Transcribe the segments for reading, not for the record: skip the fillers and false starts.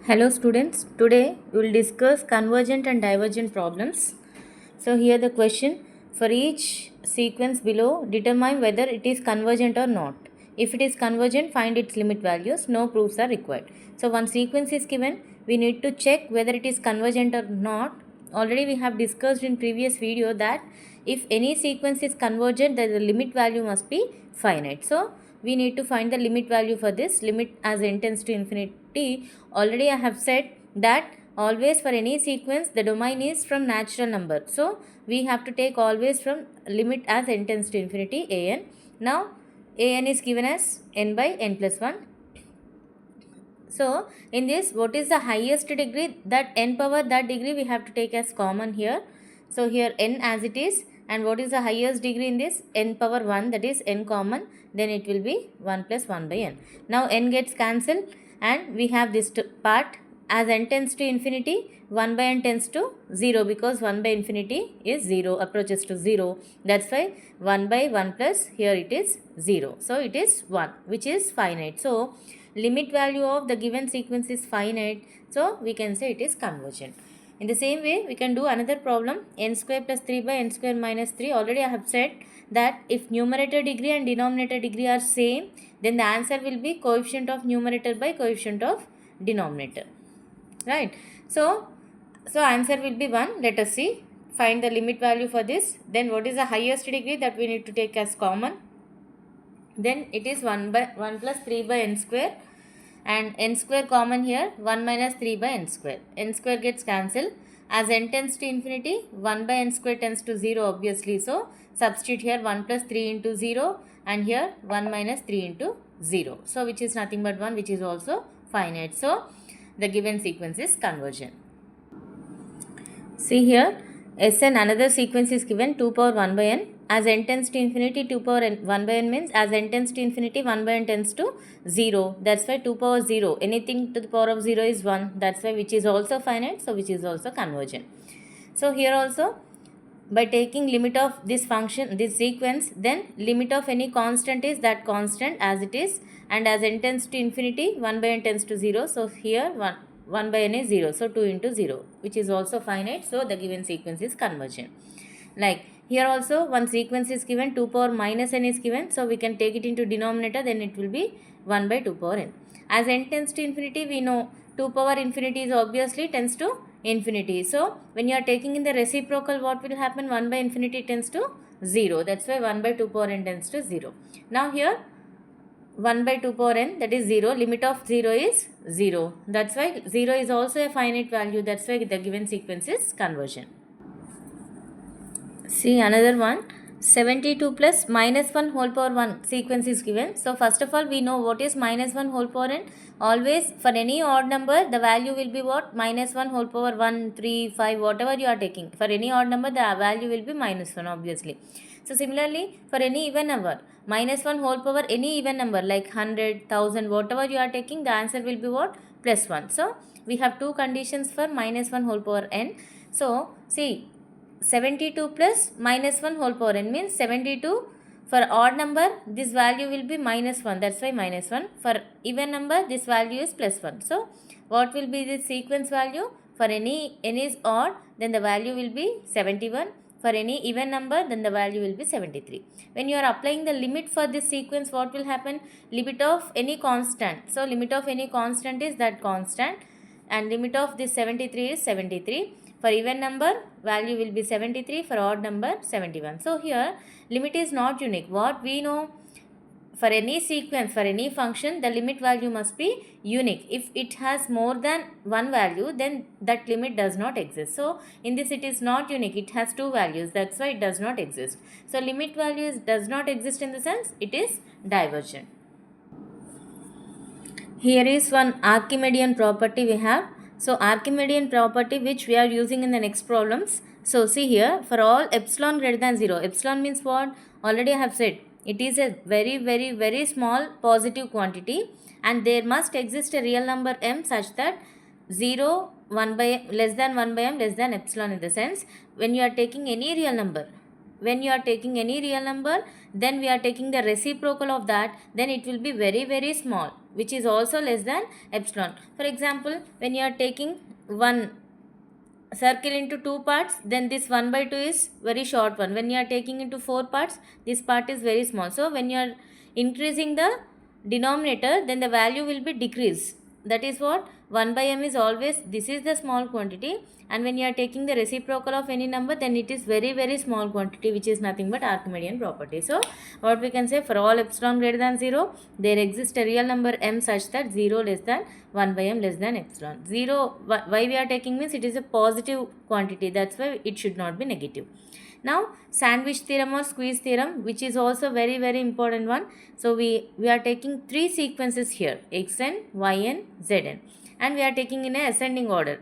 Hello students, today we will discuss convergent and divergent problems. So here the question, for each sequence below determine whether it is convergent or not. If it is convergent, find its limit values, no proofs are required. So one sequence is given, we need to check whether it is convergent or not. Already we have discussed in previous video that if any sequence is convergent, then the limit value must be finite. So we need to find the limit value for this limit as n tends to infinity. Already I have said that always for any sequence the domain is from natural number. So we have to take always from limit as n tends to infinity an. Now an is given as n by n plus 1. So in this, what is the highest degree? That n power that degree we have to take as common here. So here n as it is, and what is the highest degree in this? N power 1, that is n common, then it will be 1 plus 1 by n. Now n gets cancelled and we have this part as n tends to infinity, 1 by n tends to 0 because 1 by infinity is 0, approaches to 0. That's why 1 by 1 plus, here it is 0. So it is 1, which is finite. So limit value of the given sequence is finite, so we can say it is convergent. In the same way, we can do another problem, n square plus 3 by n square minus 3. Already I have said that if numerator degree and denominator degree are same, then the answer will be coefficient of numerator by coefficient of denominator. Right? So answer will be 1. Let us see. Find the limit value for this. Then what is the highest degree that we need to take as common? Then it is 1 plus 3 by n square, and n square common here, 1 minus 3 by n square. N square gets cancelled. As n tends to infinity, 1 by n square tends to 0 obviously. So substitute here 1 plus 3 into 0, and here 1 minus 3 into 0. So which is nothing but 1, which is also finite. So the given sequence is convergent. See here, Sn another sequence is given 2 power 1 by n. As n tends to infinity, 2 power n, 1 by n means as n tends to infinity, 1 by n tends to 0. That's why 2 power 0. Anything to the power of 0 is 1. That's why which is also finite, so which is also convergent. So here also, by taking limit of this function, this sequence, then limit of any constant is that constant as it is, and as n tends to infinity, 1 by n tends to 0. So here 1 by n is 0. So 2 into 0, which is also finite. So the given sequence is convergent. Like here also one sequence is given, 2 power minus n is given. So we can take it into denominator, then it will be 1 by 2 power n. As n tends to infinity, we know 2 power infinity is obviously tends to infinity. So when you are taking in the reciprocal, what will happen? 1 by infinity tends to 0. That's why 1 by 2 power n tends to 0. Now here 1 by 2 power n, that is 0. Limit of 0 is 0. That's why 0 is also a finite value. That's why the given sequence is convergent. See another one, 72 plus minus 1 whole power 1 sequence is given. So first of all, we know what is minus 1 whole power n. Always for any odd number, the value will be what? Minus 1 whole power 1, 3, 5, whatever you are taking. For any odd number, the value will be minus 1 obviously. So similarly, for any even number, minus 1 whole power any even number like 100, 1000, whatever you are taking, the answer will be what? Plus 1. So we have two conditions for minus 1 whole power n. So see, 72 plus minus 1 whole power n means 72. For odd number, this value will be minus 1. That's why minus 1. For even number, this value is plus 1. So what will be the sequence value? For any n is odd, then the value will be 71. For any even number, then the value will be 73. When you are applying the limit for this sequence, what will happen? Limit of any constant. So limit of any constant is that constant, and limit of this 73 is 73. For even number, value will be 73. For odd number, 71. So here, limit is not unique. What we know, for any sequence, for any function, the limit value must be unique. If it has more than one value, then that limit does not exist. So in this, it is not unique. It has two values. That's why it does not exist. So limit value does not exist in the sense it is divergent. Here is one Archimedean property we have. So Archimedean property which we are using in the next problems. So see here, for all epsilon greater than 0. Epsilon means what? Already I have said. It is a very small positive quantity, and there must exist a real number m such that 0, 1 by less than 1 by m less than epsilon, in the sense when you are taking any real number when you are taking any real number, then we are taking the reciprocal of that, then it will be very very small, which is also less than epsilon. For example, when you are taking one circle into two parts, then this 1 by 2 is very short one. When you are taking into four parts, this part is very small. So when you are increasing the denominator, then the value will be decreased. That is what 1 by m is always, this is the small quantity, and when you are taking the reciprocal of any number, then it is very very small quantity, which is nothing but Archimedean property. So what we can say, for all epsilon greater than 0, there exists a real number m such that 0 less than 1 by m less than epsilon. 0, why we are taking means it is a positive quantity, that's why it should not be negative. Now sandwich theorem or squeeze theorem, which is also very very important one. So we are taking three sequences here, xn, yn, zn, and we are taking in a ascending order,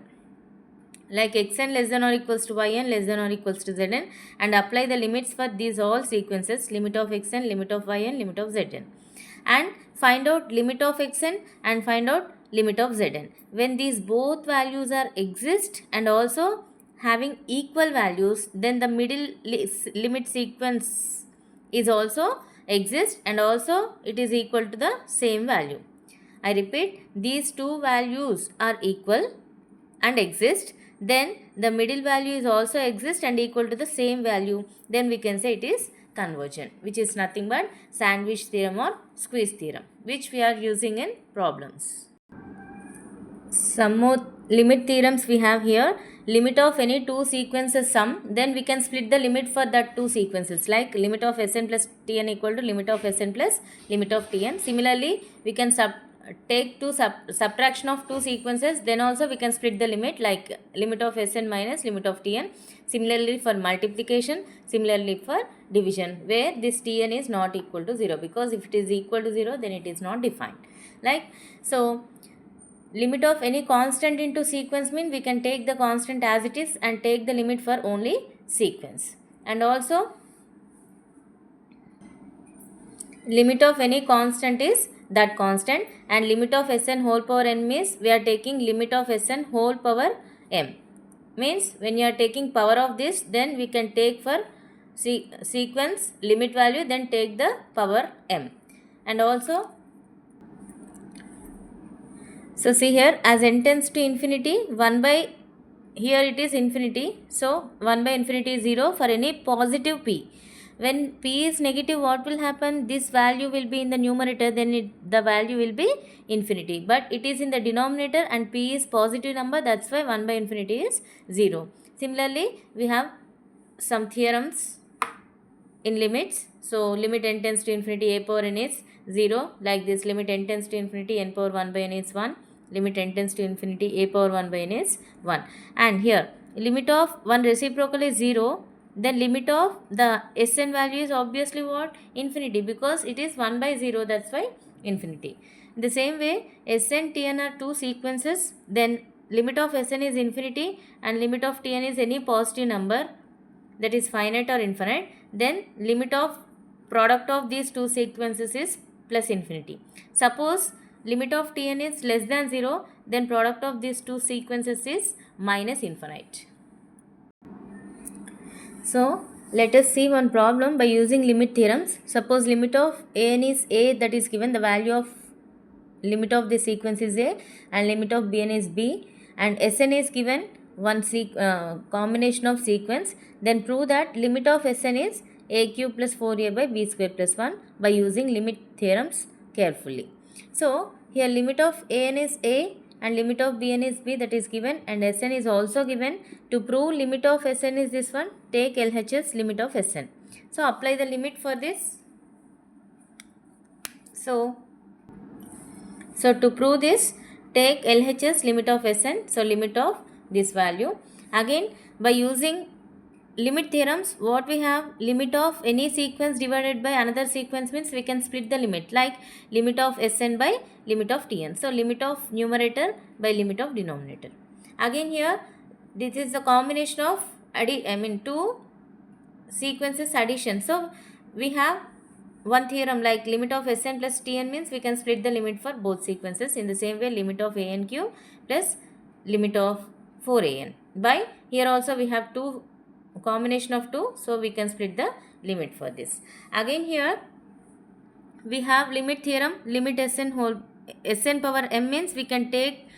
like xn less than or equals to yn less than or equals to zn, and apply the limits for these all sequences, limit of xn, limit of yn, limit of zn, and find out limit of xn and find out limit of zn. When these both values are exist and also having equal values, then the middle limit sequence is also exist and also it is equal to the same value. I repeat, these two values are equal and exist, then the middle value is also exist and equal to the same value, then we can say it is convergent, which is nothing but sandwich theorem or squeeze theorem, which we are using in problems. Some more limit theorems we have here. Limit of any two sequences sum, then we can split the limit for that two sequences, like limit of Sn plus Tn equal to limit of Sn plus limit of Tn. Similarly, we can take subtraction of two sequences, then also we can split the limit, like limit of Sn minus limit of Tn. Similarly for multiplication, similarly for division, where this Tn is not equal to 0, because if it is equal to 0, then it is not defined. Like so, limit of any constant into sequence mean we can take the constant as it is and take the limit for only sequence. And also limit of any constant is that constant, and limit of Sn whole power n means we are taking limit of Sn whole power m. Means when you are taking power of this, then we can take for sequence limit value, then take the power m. And also, so see here, as n tends to infinity, 1 by, here it is infinity, so 1 by infinity is 0 for any positive p. When p is negative, what will happen? This value will be in the numerator, then the value will be infinity. But it is in the denominator and p is positive number, that's why 1 by infinity is 0. Similarly, we have some theorems in limits. So limit n tends to infinity, a power n is 0, like this. Limit n tends to infinity, n power 1 by n is 1. Limit n tends to infinity, a power 1 by n is 1. And here limit of 1 reciprocal is 0, then limit of the Sn value is obviously what? Infinity, because it is 1 by 0, that's why infinity. In the same way, Sn, Tn are two sequences, then limit of Sn is infinity and limit of Tn is any positive number, that is finite or infinite, then limit of product of these two sequences is plus infinity. Suppose limit of Tn is less than 0, then product of these two sequences is minus infinite. So let us see one problem by using limit theorems. Suppose limit of an is a, that is given, the value of limit of the sequence is a, and limit of bn is b, and Sn is given one combination of sequence, then prove that limit of Sn is a cube plus 4a by b square plus 1 by using limit theorems carefully. So here limit of an is a and limit of bn is b, that is given, and Sn is also given. To prove limit of Sn is this one, take LHS limit of Sn. So apply the limit for this. So to prove this, take LHS limit of Sn, so limit of this value. Again, by using limit theorems, what we have, limit of any sequence divided by another sequence means we can split the limit, like limit of Sn by limit of Tn. So limit of numerator by limit of denominator. Again here, this is the combination of two sequences addition. So we have one theorem like limit of Sn plus Tn means we can split the limit for both sequences. In the same way, limit of an cube plus limit of 4an. By here also we have two combination of 2, so we can split the limit for this. Again here we have limit theorem, limit Sn power m means we can take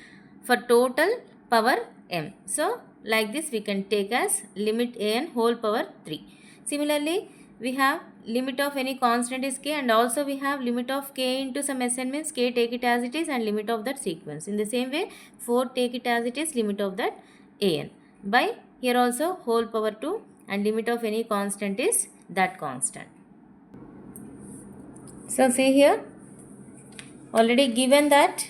for total power m. So like this we can take as limit an whole power 3. Similarly we have limit of any constant is k, and also we have limit of k into some Sn means k take it as it is and limit of that sequence. In the same way 4 take it as it is, limit of that an, by here also whole power 2 and limit of any constant is that constant. So see here already given that,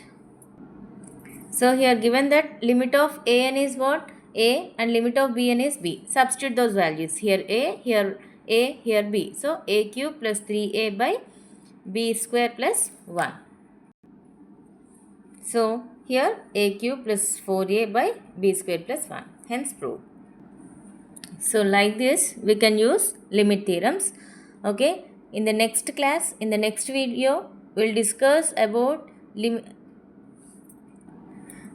so here given that limit of an is what, a, and limit of bn is b. Substitute those values, here a, here b. So a cube plus 3a by b square plus 1. So here a cube plus 4a by b square plus 1, hence proved. So like this we can use limit theorems. Okay, in the next class, in the next video, we will discuss about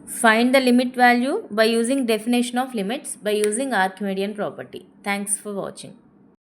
find the limit value by using definition of limits by using Archimedean property. Thanks for watching.